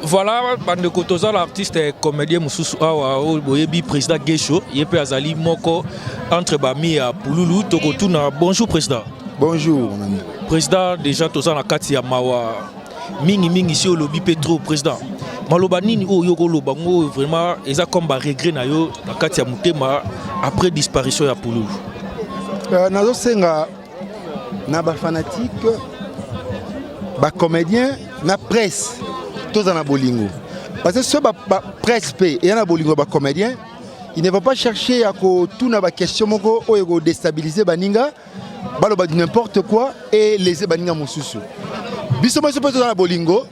Voilà, bande kotoza l'artiste et comédien Moussous Awa Boyebi président Gesho, Yepe Azali Moko entre Bami à Pouloulou Tokotuna. Bonjour président. Bonjour mon ami. Président déjà toza na kati ya mawa mingi ici au lobby Petro président. Maloba nini o yoko lobango vraiment eza comme ba regret na yo na kati ya mutema après disparition ya Pouloulou. Nazo senga na ba fanatique ba comédien na presse. Tous en bolingo. Parce que ce presse et un bolingo ba comédien, il ne va pas chercher à tout na ba question moko ou déstabiliser baninga, baloba n'importe quoi et laisser baninga mususu. Biso mo se na bolingo,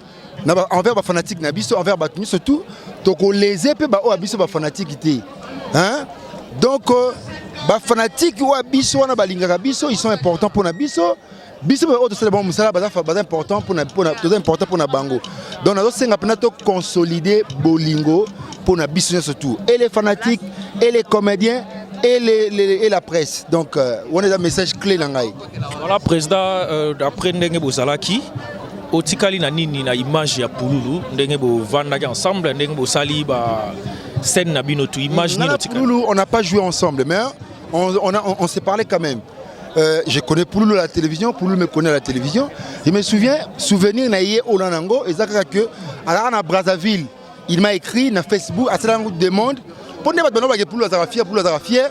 na envers ba fanatique na biso envers ba surtout to ko laisser pe ba o biso ba fanatique té. Hein? Donc ba fanatique ou biso na balinga biso, ils sont importants pour na biso. Biso ba autre c'est bon musala ba important pour important pour na bango. Donc nous avons consolider bolingo pour na biso surtout et les fanatiques et les comédiens et la presse. Donc on est un message clé là ngai. Voilà président d'après ndenge bozalaki otikali na nini na image ya Pouloulou ndenge bo vanda ensemble ndenge bo sali ba scène na bino tu image ni otikali. Pouloulou on n'a pas joué ensemble mais on s'est parlé quand même. Je connais Pouloulou à la télévision, Pouloulou me connaît à la télévision. Je me souvenir naïe Olanango, et ça que à Brazzaville, il m'a écrit na Facebook, à ça demande. Pour ne pas demander que Pouloulou a fier,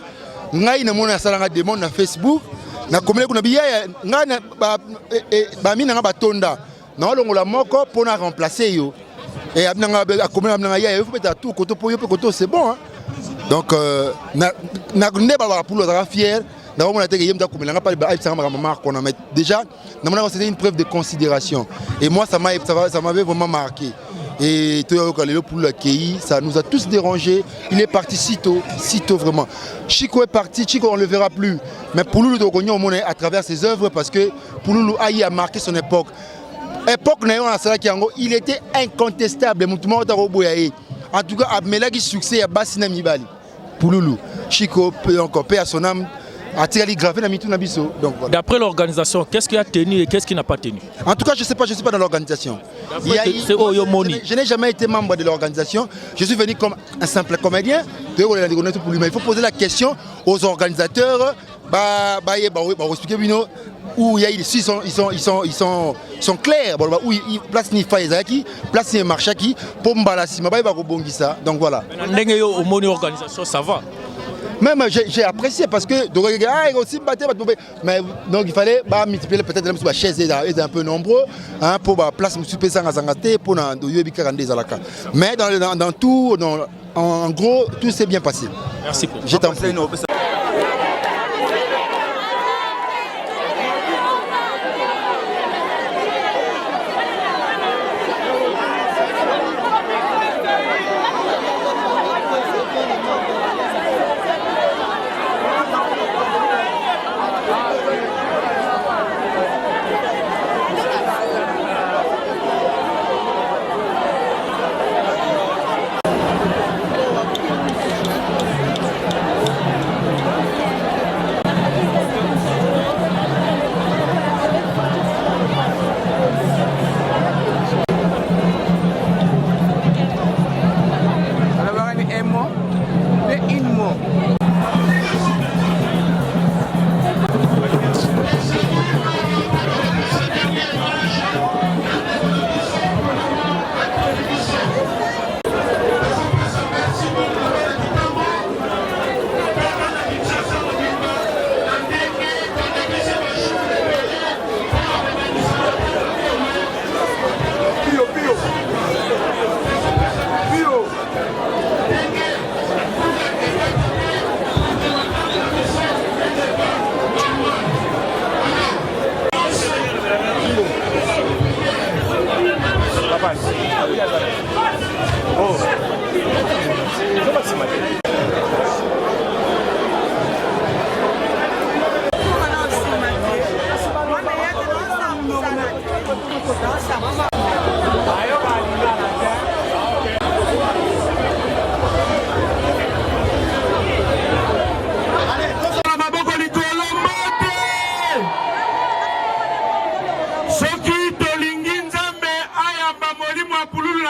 ngai na mona ça demande na Facebook, na comme na biya, ngai na ba mina nga batonda, na longo la moko pour na remplacer yo. Et abnanga comme abnanga ya, il faut mettre tout côté pour yo côté c'est bon. Donc na ba Pouloulou a fier. Déjà, c'était une preuve de considération. Et moi, ça m'avait vraiment marqué. Et ça nous a tous dérangés. Il est parti si tôt vraiment. Chico est parti, Chico on ne le verra plus. Mais Pouloulou à travers ses œuvres, parce que Pouloulou a marqué son époque. Il était incontestable. En tout cas, Abmelagi succès à Bassina Mibali. Pouloulou, Chico, encore paix à son âme. D'après l'organisation, qu'est-ce qui a tenu et qu'est-ce qui n'a pas tenu? En tout cas, je ne sais pas dans l'organisation. Je n'ai jamais été membre de l'organisation. Je suis venu comme un simple comédien. Mais il faut poser la question aux organisateurs. Où ils sont clairs. Où ils placent ni Faizaki, placent ni Marchaki pour Mbalasi. Donc voilà. Ça va. Même j'ai apprécié parce que mais donc il fallait multiplier peut-être la chaise est un peu nombreux hein, pour la place pour mais dans tout en gros tout s'est bien passé. Merci. Je t'en prie.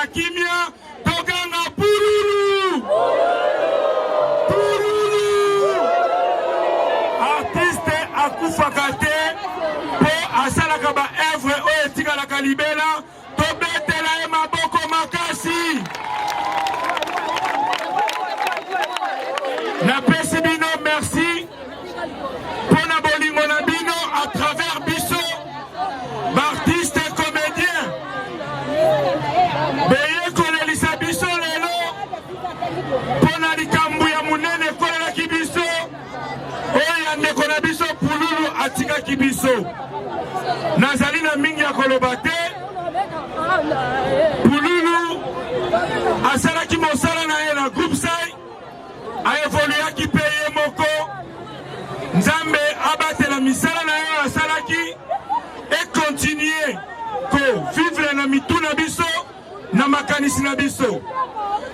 na kimia tokanga pululu pululu artiste akufaka te po asalaka ba œuvre oyo etikalaka libela tobetela ye maboko makasi napesi bino merci mpona bolingo na bino à travers biso baartiste et comédien beye kolelisa biso lelo mpona likambo ya monene ekolelaki biso oyo ya ndeko na biso pululu atikaki biso nazali na mingi ya koloba te pululu asalaki mosala na ye na groupe sai aevoluaki mpe ye moko nzambe abatela misala na ye asalaki ekontinue kovivre na mitu na biso na makanisi na biso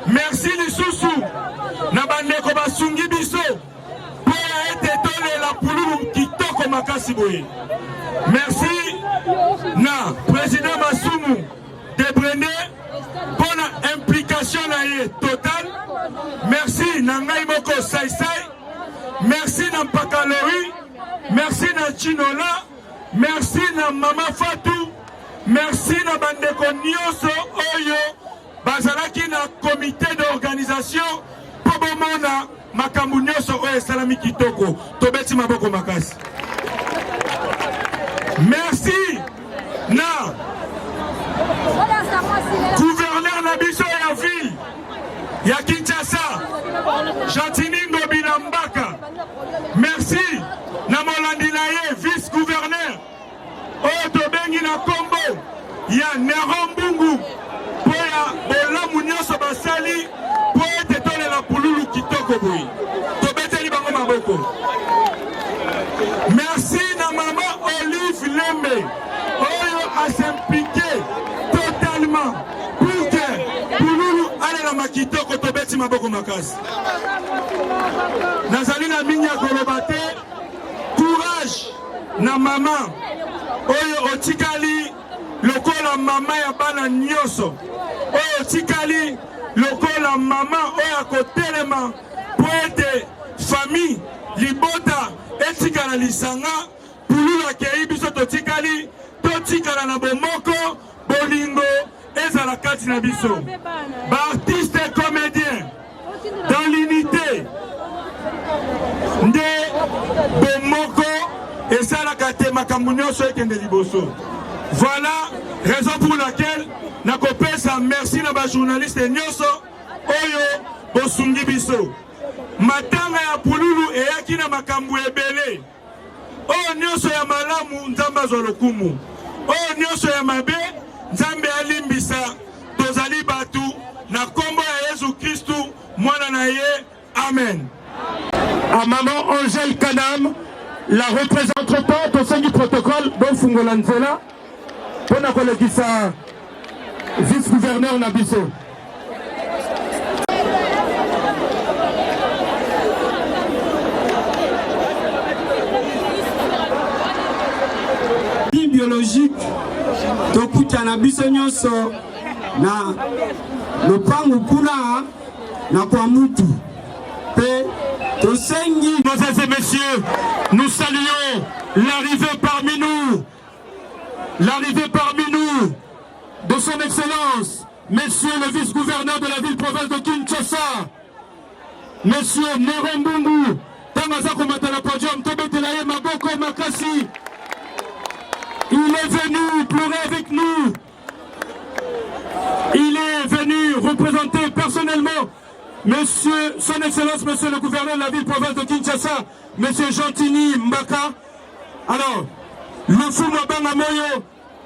merci lisusu na bandeko basungi biso mpo ya ete tolela pululu kitoko makasi boye merci na président Masumu Debrene mpo na implication na ye totale merci na ngai moko saisai merci na Mpakalori merci na Chinola merci na Mama Fatou merci na bandeko nyonso oyo bazalaki na comité d'organisation mpo bomona makambo nyonso oyo esalami kitoko tobeti maboko makasi merci na gouverneur na biso ya ville ya Kinshasa Chantiningo Bilambaka merci na molandi na ye vice gouverneur oyo tobengi na kombo ya Nero Mbungu po ya bolamu nyonso basali po ete tolela pululu kitoko boye tobeteli bango maboko merci na mama Olive Lembe oyo asimplike totalement pour que pululu alela makitoko tobeti maboko makasi nazali na mingi ya koloba te courage na mama oyo otikali lokola mama ya bana nyonso oyo otikali lokola mama oyo akotelema po ete famille libota etikala lisanga pululu akei biso totikali totikala na bomoko bolingo ezala kati na biso baartiste et comédien dans l'unité nde bomoko esalaka te makambo nyonso ekende liboso. Voilà raison pour laquelle nakopesa merci na ba journaliste nyonso oyo bosungi biso matanga ya pululu eyaki na makambo ebele oyo nyonso ya malamu nzambe azwa lokumu oyo nyonso ya mabe nzambe alimbisa tozali batu na kombo ya Yesu Kristu mwana na ye amen. À maman Angèle Kanam, la représentante au sein du protocole d'Ofungola Nzela, pour la collègue vice-gouverneur Nabiso. Biologique, tokuta na biso nyonso na lopangu kuna na kwa mutu pe tosengi. Mesdames et messieurs, nous saluons l'arrivée parmi nous de son excellence, monsieur le vice-gouverneur de la ville-province de Kinshasa, monsieur Nero Mbungu, Tangazako Matala Podium, Tobetelaye Maboko Makasi. Il est venu pleurer avec nous. Il est venu représenter personnellement monsieur, son excellence, monsieur le gouverneur de la ville-province de Kinshasa, monsieur Jantini Mbaka. Alors, le fou Mabanga Moyo,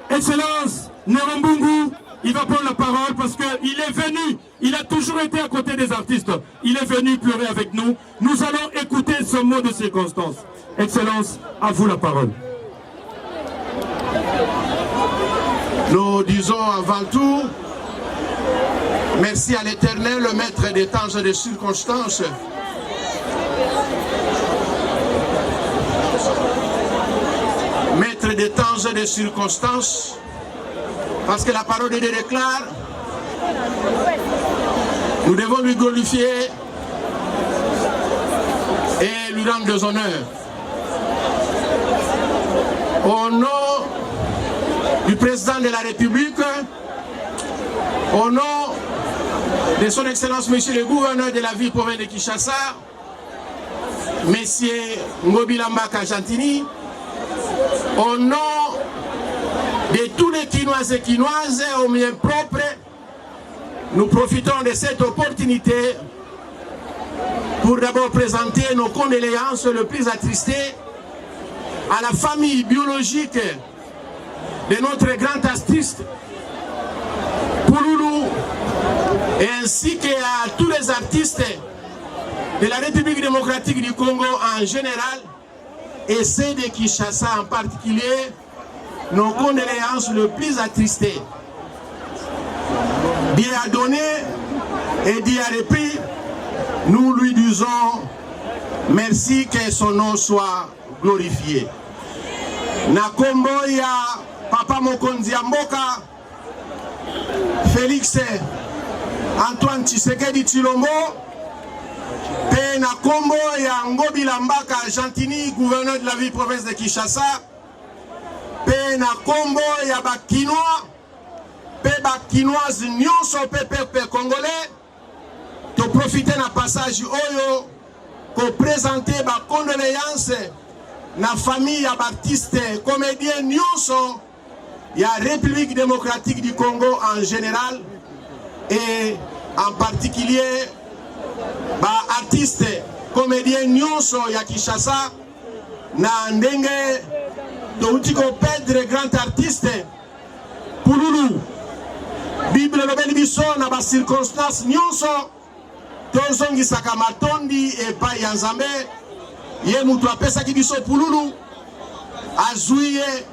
excellence, Nero Mbungu, il va prendre la parole parce qu'il est venu, il a toujours été à côté des artistes. Il est venu pleurer avec nous. Nous allons écouter ce mot de circonstance. Excellence, à vous la parole. Nous disons avant tout, merci à l'Éternel, le maître des temps et des circonstances. Maître des temps et des circonstances, parce que la parole de Dieu déclare Nous devons lui glorifier et lui rendre des honneurs. Au nom du président de la République, au nom de son Excellence, Monsieur le gouverneur de la ville province de Kinshasa, Monsieur Ngobila Mbaka Jantini, au nom de tous les Kinois et Kinoises au mien propre, nous profitons de cette opportunité pour d'abord présenter nos condoléances le plus attristées à la famille biologique de notre grand artiste Pouloulou et ainsi qu'à tous les artistes de la République démocratique du Congo en général et ceux de Kinshasa en particulier, nos condoléances le plus attristées. Dieu a donné et Dieu a repris, nous lui disons merci, que son nom soit glorifié. Nakombo ya Papa Mokonzi ya Mboka Félix Antoine Tshisekedi Tshilombo, pe Nakombo ya Ngobila Mbaka Jantini, gouverneur de la ville province de Kinshasa, pe Nakombo ya Bakinois, pe Bakinoise nyonso pe peuple congolais, to profiter na passage oyo ko présenter ba condoléances na famille ya Baptiste comédien nyonso ya République démocratique du Congo en général et en particulier ba artiste comédien nyonso ya Kinshasa na ndenge touti ko perdre grand artiste Pouloulou. Bible lobeli biso na ba circonstances nyonso tozongisaka matondi epai ya Nzambe. Ye mutu apesaki biso Pouloulou azwi ye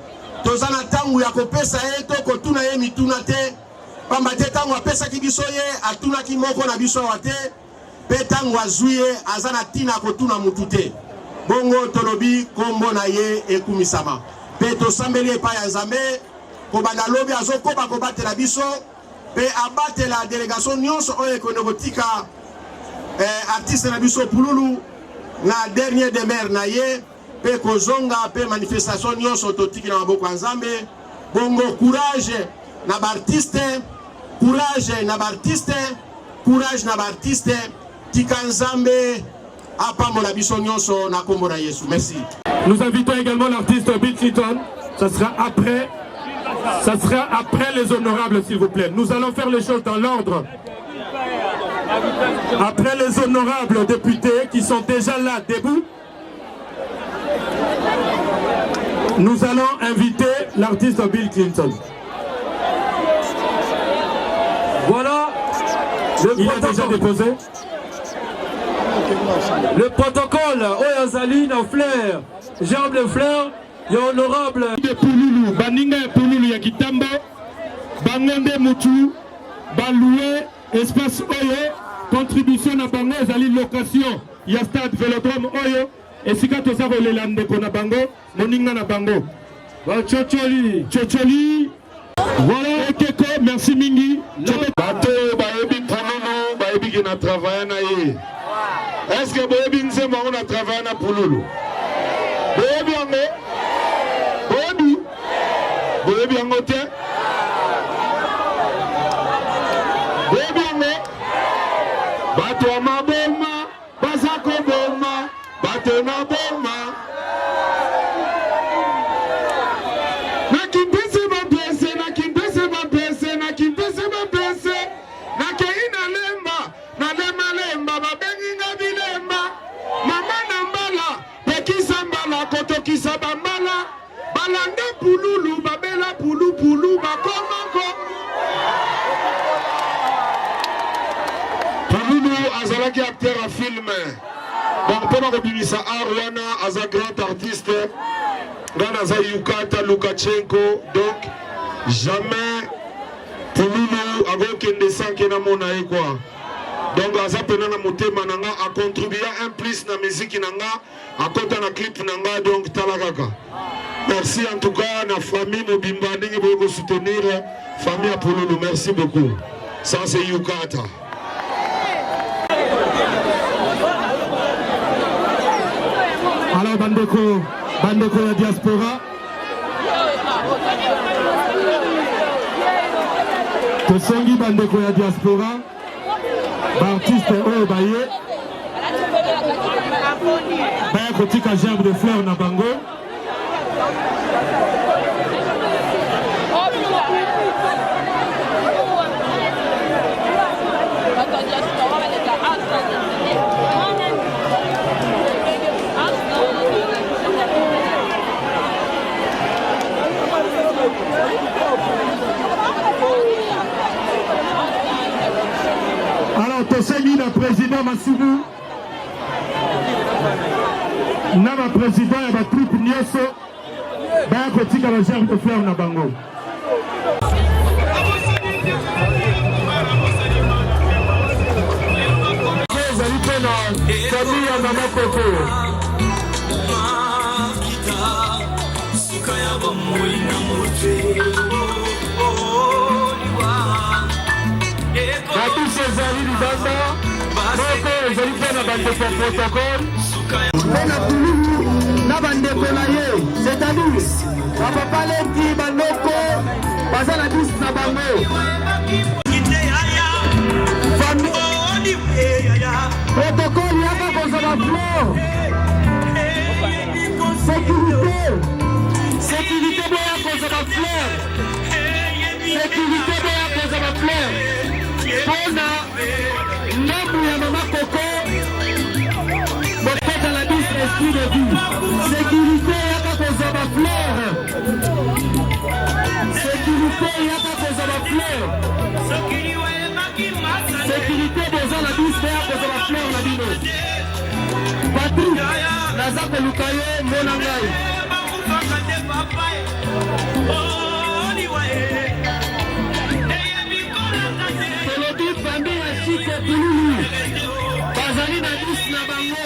toza na ntango ya kopesa ye to kotuna ye mituna te, pamba te ntango apesaki biso ye atunaki moko na biso awa te, mpe ntango azwi ye aza na ntina kotuna mutu te. Bongo tolobi kombo na ye ekumisama, mpe tosambeli epai ya Nzambe kobanda lobi azokoba kobatela biso mpe abatela délégation nyonso oyo ekende kotika artiste na biso Pouloulou na dernier demeure na ye, pe kozonga pe manifestation nyonso totiki na maboko ya Nzambe. Bongo courage na bartiste, courage na bartiste, courage na bartiste, tika Nzambe apambola biso nyonso na kombo na Yesu. Merci. Nous invitons également l'artiste Bill Clinton. Ça sera après les honorables, s'il vous plaît. Nous allons faire les choses dans l'ordre. Après les honorables députés qui sont déjà là, debout, nous allons inviter l'artiste Bill Clinton. Voilà. Il a déjà déposé. Le protocole, Oyazali, nos fleurs, Jean le fleur, honorable. De Pouloulou, Baninga Pouloulou Yakitambo, Bangonde Moutou, Baloué, espace Oyo, contribution à Bango, Zali location, ya stade Vélodrome Oyo, et si quand on a les landes qu'on a Bango, Moninga na Bango. Tchotcholi, voilà, Ekeko, merci Mingi. Bato, Baebi Pouloulou, Baebi qui n'a travaillé na ye. Est-ce que Baebi Nzema on a travaillé na Pouloulou? Baebi Ango? Baebi? Baebi Ango te? Baebi Ango? Bato amaboma, basako boma, bato na boma. Pouloulou, Babela, Poulou, Poulou, Bakomako. Pouloulou, Azalaki acteur à film. Bon, pendant que Bimisa Arwana, Aza grand artiste, Ganaza Yukata, Lukachenko, donc jamais Pouloulou, avant qu'il descende, qu'il n'a mon aïe quoi. Donc, Aza Penana Motema Nanga a contribué un plus na musique Nanga, à côté na clip Nanga, donc Talagaka. Merci en tout cas à la famille Mobimba, nous soutenir la famille à Pouloulou. Merci beaucoup. Ça, c'est Yukata. Alors, Bandeko la diaspora. Tosengi Bandeko la diaspora. Artiste oyo baye. Baya kotika gerbe de fleurs na bango. Alors, tosengi na président Massibou. Na ba président ya ba troupe nyonso baya kotika ba gerbe de fleurs na bango. Ezali mpe na famille ya mama Koko. Batouche ezali libanda moko ezali mpe na bandeko ya protocole mpe na Toulouse na bandeko na ye, c'est-à-dire bapapa leki bandoko baza na bisi na bango. Protocole yaka kozala fleur. Sécurité boya kozala fleur. Sécurité boya kozala fleur. Pona ngambu ya mama Koko bokota la bisi esprit de vie. Sécurité yaka kozala fleur. Sécurité yaka kozala fleur. Sécurité besoin la bise faire que la fleur la bino. Patrick, naza koluka ye mona ngai. Tolobi bambi ya chike tululu. Bazali na bise na bango.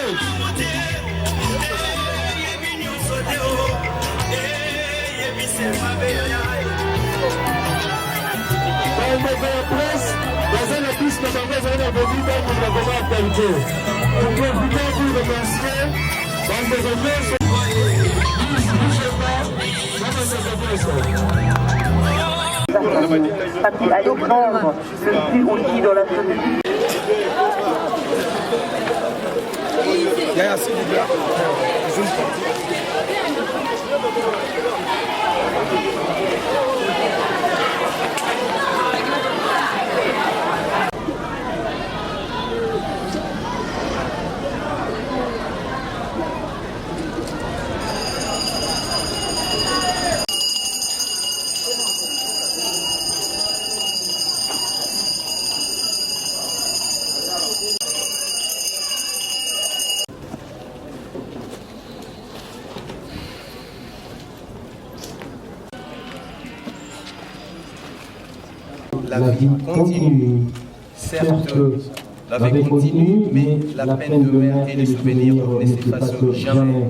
Dans un épice, nous avons besoin de venir dans le gouvernement actualité. Nous profitons pour remercier dans les honneurs. Papi allait prendre le plus aussi dans la famille. La vie continue, certes, la vie continue, mais la peine de mère et les souvenirs ne s'effacent jamais.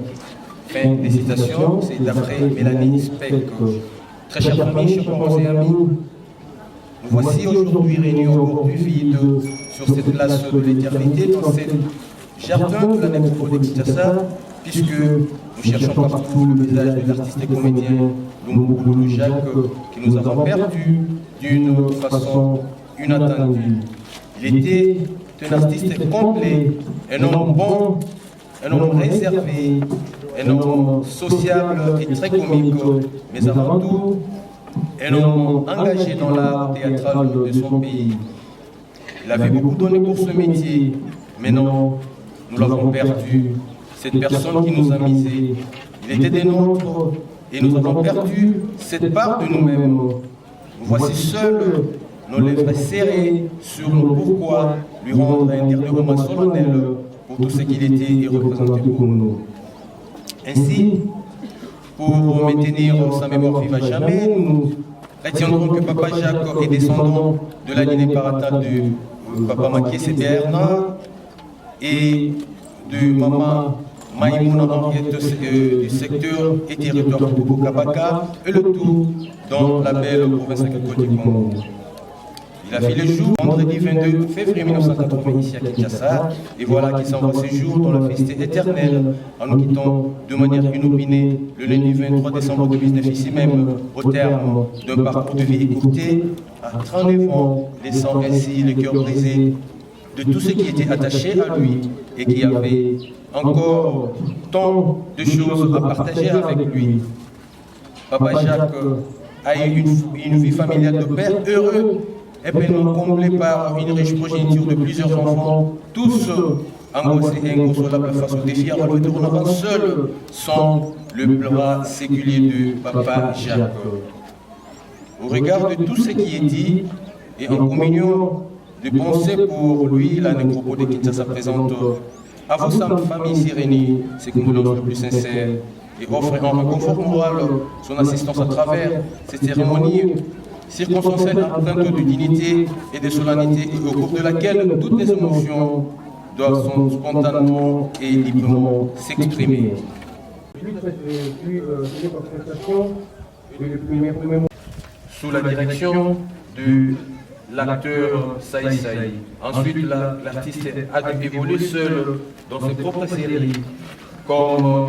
Fin des citations, c'est d'après Mélanie Speck. Très chers familles, chers parents et amis, nous voici aujourd'hui réunis au bord du vide, sur cette place de l'éternité, dans ce jardin de la métropole de Kinshasa, puisque nous cherchons partout le visage de l'artiste et comédien Lumbukuku Jacques, que nous avons perdu d'une façon inattendue. Il était un artiste complet, un homme bon, un homme réservé, un homme sociable et très comique, mais avant tout, un homme engagé dans l'art théâtral de son pays. Il avait beaucoup donné pour ce métier, mais non, nous l'avons perdu. Cette personne qui nous a misés, il était des nôtres, et nous avons perdu cette part de nous-mêmes. Voici seuls nos lèvres serrées sur nos pourquoi lui rendre un dernier hommage solennel pour tout ce qu'il était et représentait pour nous. Ainsi, pour maintenir sa mémoire vive à jamais, nous retiendrons que Papa Jacques est descendant de la lignée paratale de Papa Maké Berna et de Maman Maïmouna Henriette du secteur et territoire de Bokabaka, et le tout dans la belle province agricole du Congo. Il a fait le jour vendredi 22 février 1980 ici à Kinshasa, et voilà qu'il s'en va ce jour dans la félicité éternelle en nous quittant de manière inopinée le lundi 23 décembre 2019 ici même, au terme d'un parcours de vie écourté à 39 ans, laissant ainsi le cœur brisé de tous ceux qui étaient attachés à lui et qui avaient encore tant de choses à partager avec lui. Papa Jacques a eu une vie familiale de père heureux et pleinement comblé par une riche progéniture de plusieurs enfants, tous angoissés et inconsolables face aux défis à relever en seul, sans le bras séculier de Papa Jacques. Au regard de tout ce qui est dit et en communion de pensée pour lui, la nécropole de Kinshasa présente à vos familles ici réunies ses condoléances les plus sincères et offre en réconfort moral son assistance à travers cette cérémonie circonstancielle empreinte de dignité et de solennité et au cours de laquelle toutes les émotions doivent spontanément et librement s'exprimer. Sous la direction de l'acteur Saï Saï. Ensuite, l'artiste a évolué seul dans ses propres séries, comme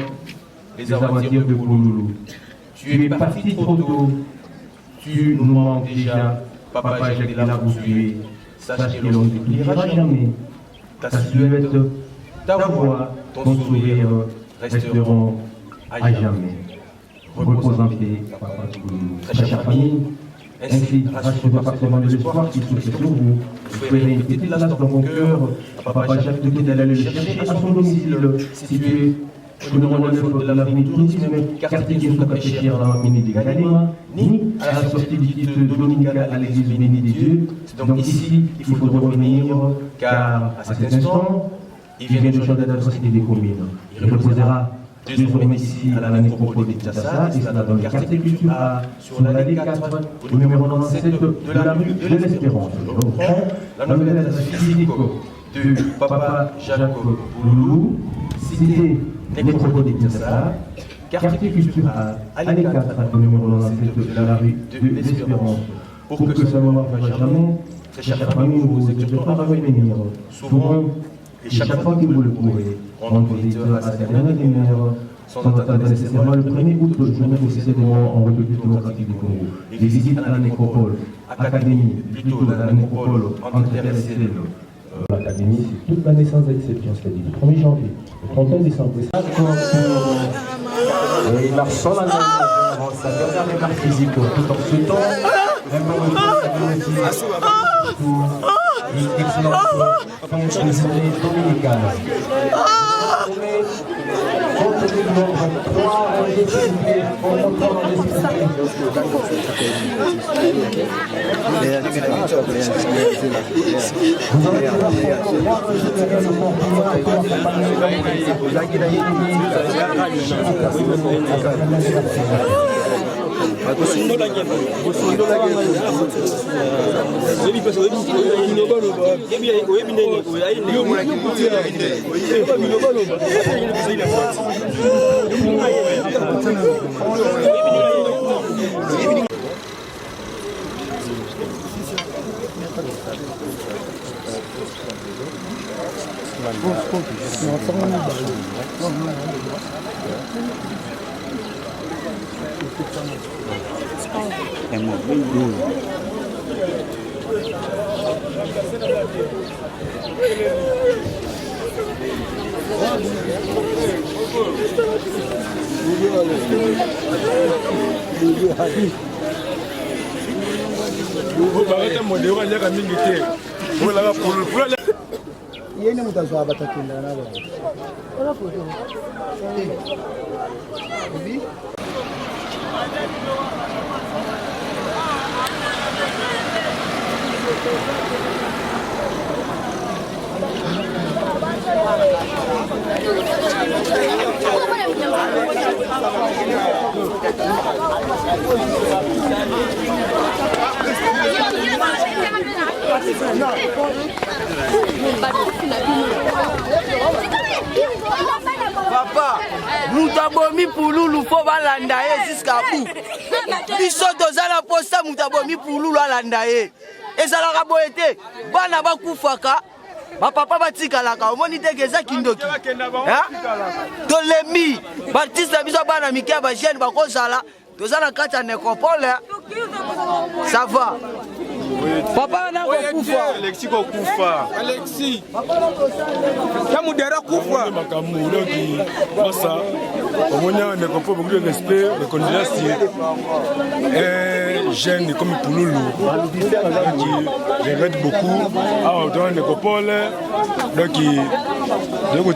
Les Aventures de Bouloulou. Tu es parti trop tôt, tu nous manques déjà, Papa Jacques est là pour tuer. Sache que l'on ne t'oubliera jamais. Ta silhouette, ta voix, ton sourire resteront à jamais. Représenté par Papa Bouloulou. Très chère famille, ainsi, rassurez par de l'espoir qui se fait sur vous. Vous pouvez inviter de l'as dans mon cœur à Papa Jacques d'aller le chercher à son domicile situé au numéro 9 de l'avenue Tourisme, quartier qui est caché dans la mine de Galima, ni à la sortie du titre dominical à l'église bénie des dieux. C'est donc ici qu'il faut revenir, car à cet instant, il vient de changer d'atrocité des communes. Il reposera désormais ici à la nécropole de Kinshasa, il sera dans le quartier culture sur la D4, au numéro 97 de la rue de l'Espérance. Je reprends la nouvelle adresse physique de Papa Jacques Bouloulou, cité nécropole de Kinshasa, quartier culture à D4, au numéro 97 de la rue de l'Espérance. Pour que ça ne m'arrive jamais, très chère famille, nous vous exhortons à revenir souvent. Et chaque fois que vous le pourrez, rendre visite à cette dernière demeure, sans attendre nécessairement le 1er août, journée officiellement en République démocratique du Congo. Les visites à la nécropole, académie, plutôt à la nécropole, intercelle. L'académie, c'est toute l'année sans exception, c'est-à-dire le 1er janvier, le 31 décembre. Et la seule engagement, sa dernière remarque physique, tout en ce temps, une excellente fonction dominicale. Compte tenu du nombre 3, on montre dans l'esprit. Vous avez Papa, nous avons mis pour Loulou, faut balandaye jusqu'à bout. Biso dozala posta, nous avons mis pour Loulou balandaye. ezalaka boye te bana bakufaka bapapa batikalaka omoni te ke eza kindoki tolemi baartiste na biso bana mike ya bagene bakozala toza na kati ya nécropole ça va papa na kokufa Alexis kokufa Alexis kamudera kufa makambo loki basa omonya nécropole beaucoup de respect de condoléances jeune comme Pouloulou je regrette beaucoup dans nécropole donc